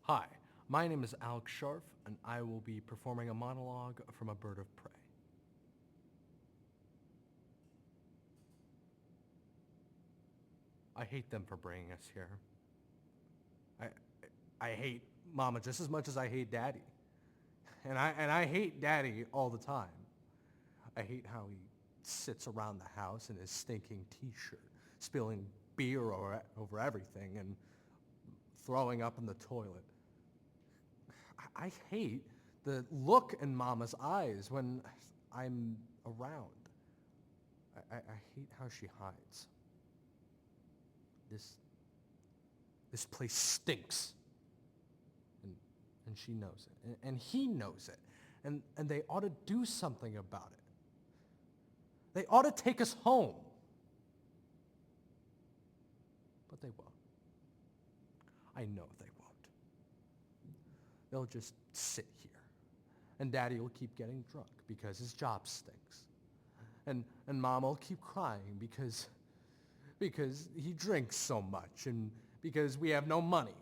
Hi, my name is Alex Scharpf, and I will be performing a monologue from A Bird of Prey. I hate them for bringing us here. I, I hate Mama just as much as I hate Daddy. And I hate Daddy all the time. I hate how he sits around the house in his stinking t-shirt, spilling beer over everything and throwing up in the toilet. I hate the look in Mama's eyes when I'm around. I hate how she hides. This place stinks. And she knows it. And he knows it. And they ought to do something about it. They ought to take us home. But they won't. I know they won't. They'll just sit here. And Daddy will keep getting drunk because his job stinks. And Mom will keep crying because he drinks so much and because we have no money.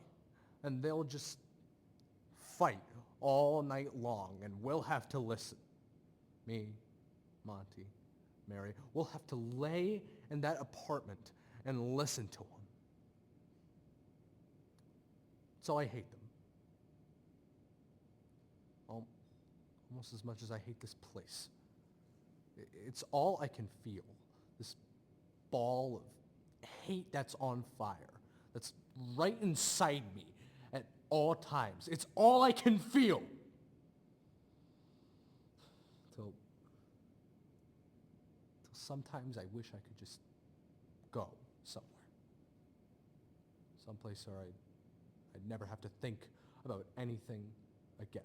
And they'll just fight all night long, and we'll have to listen. Me, Monty, Mary, we'll have to lay in that apartment and listen to them. So I hate them. Almost as much as I hate this place. It's all I can feel. This ball of hate that's on fire, that's right inside me at all times. It's all I can feel. Till sometimes I wish I could just go somewhere. Someplace where I'd never have to think about anything again.